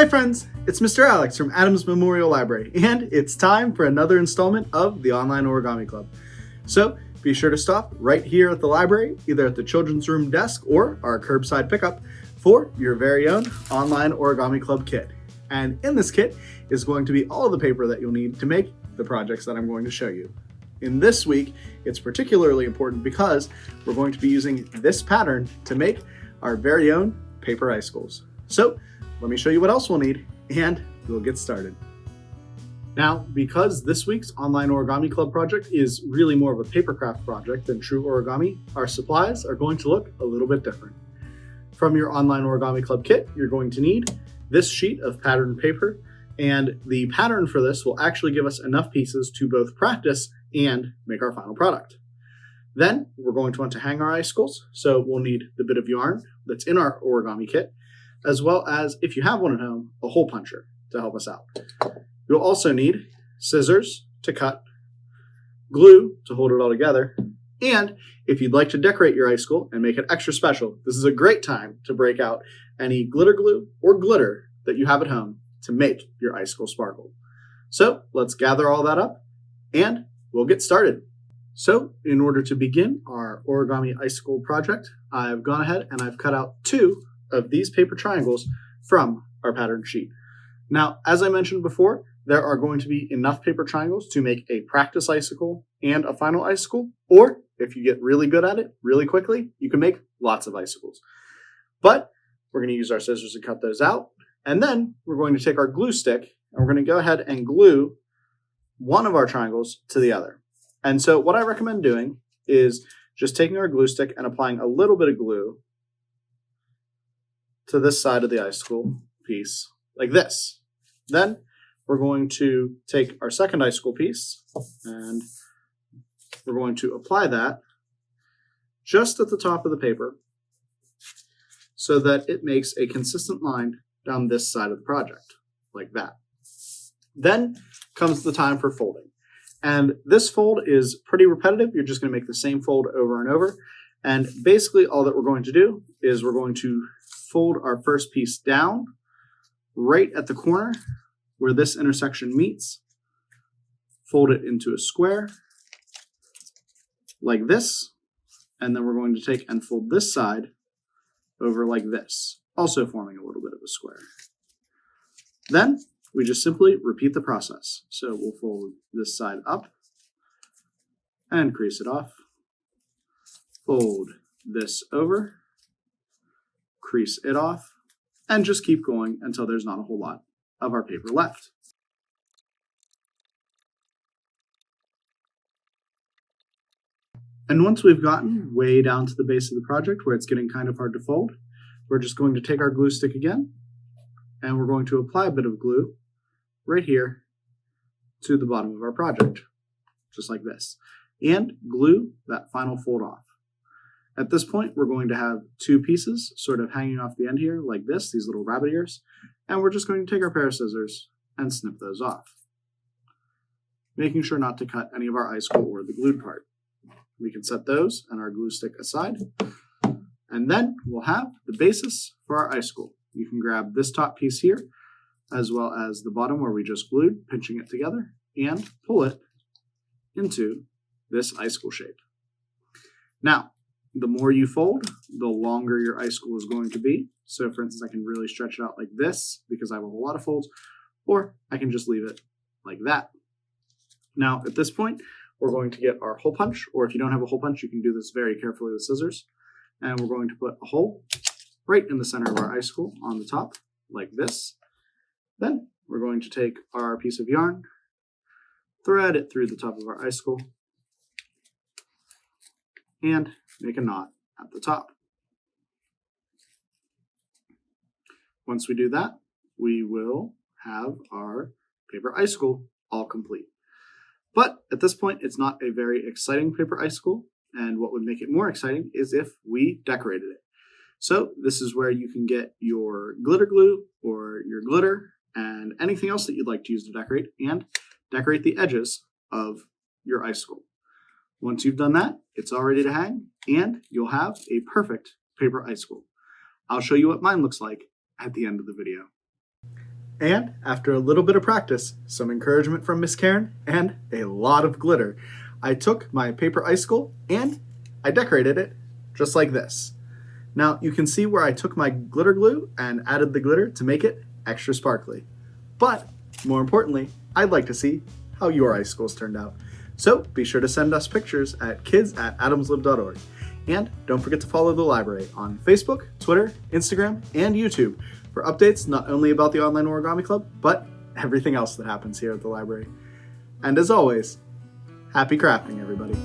Hi friends, it's Mr. Alex from Adams Memorial Library, and it's time for another installment of the Online Origami Club. So be sure to stop right here at the library, either at the children's room desk or our curbside pickup, for your very own Online Origami Club kit. And in this kit is going to be all of the paper that you'll need to make the projects that I'm going to show you. In this week, it's particularly important because we're going to be using this pattern to make our very own paper icicles. So let me show you what else we'll need, and we'll get started. Now, because this week's Online Origami Club project is really more of a papercraft project than true origami, our supplies are going to look a little bit different. From your Online Origami Club kit, you're going to need this sheet of patterned paper, and the pattern for this will actually give us enough pieces to both practice and make our final product. Then we're going to want to hang our icicles, so we'll need the bit of yarn that's in our origami kit, as well as, if you have one at home, a hole puncher to help us out. You'll also need scissors to cut, glue to hold it all together, and if you'd like to decorate your icicle and make it extra special, this is a great time to break out any glitter glue or glitter that you have at home to make your icicle sparkle. So let's gather all that up and we'll get started. So in order to begin our origami icicle project, I've gone ahead and I've cut out 2 of these paper triangles from our pattern sheet. Now, as I mentioned before, there are going to be enough paper triangles to make a practice icicle and a final icicle, or if you get really good at it really quickly, you can make lots of icicles. But we're going to use our scissors to cut those out, and then we're going to take our glue stick and we're going to go ahead and glue one of our triangles to the other. And so what I recommend doing is just taking our glue stick and applying a little bit of glue to this side of the icicle piece, like this. Then we're going to take our second icicle piece and we're going to apply that just at the top of the paper so that it makes a consistent line down this side of the project, like that. Then comes the time for folding. And this fold is pretty repetitive. You're just going to make the same fold over and over. And basically all that we're going to do is we're going to fold our first piece down right at the corner where this intersection meets, fold it into a square like this, and then we're going to take and fold this side over like this, also forming a little bit of a square. Then we just simply repeat the process. So we'll fold this side up and crease it off, fold this over, crease it off, and just keep going until there's not a whole lot of our paper left. And once we've gotten way down to the base of the project where it's getting kind of hard to fold, we're just going to take our glue stick again and we're going to apply a bit of glue right here to the bottom of our project, just like this, and glue that final fold off. At this point, we're going to have 2 pieces sort of hanging off the end here like this, these little rabbit ears, and we're just going to take our pair of scissors and snip those off, making sure not to cut any of our icicle or the glued part. We can set those and our glue stick aside, and then we'll have the basis for our icicle. You can grab this top piece here, as well as the bottom where we just glued, pinching it together, and pull it into this icicle shape. Now, the more you fold, the longer your icicle is going to be. So for instance, I can really stretch it out like this because I have a whole lot of folds, or I can just leave it like that. Now, at this point, we're going to get our hole punch, or if you don't have a hole punch, you can do this very carefully with scissors. And we're going to put a hole right in the center of our icicle on the top, like this. Then we're going to take our piece of yarn, thread it through the top of our icicle, and make a knot at the top. Once we do that, we will have our paper icicle all complete. But at this point, it's not a very exciting paper icicle, and what would make it more exciting is if we decorated it. So this is where you can get your glitter glue or your glitter and anything else that you'd like to use to decorate, and decorate the edges of your icicle. Once you've done that, it's all ready to hang, and you'll have a perfect paper icicle. I'll show you what mine looks like at the end of the video. And after a little bit of practice, some encouragement from Miss Karen, and a lot of glitter, I took my paper icicle and I decorated it just like this. Now you can see where I took my glitter glue and added the glitter to make it extra sparkly. But more importantly, I'd like to see how your icicles turned out. So be sure to send us pictures at kids@adamslib.org. And don't forget to follow the library on Facebook, Twitter, Instagram, and YouTube for updates not only about the Online Origami Club, but everything else that happens here at the library. And as always, happy crafting, everybody.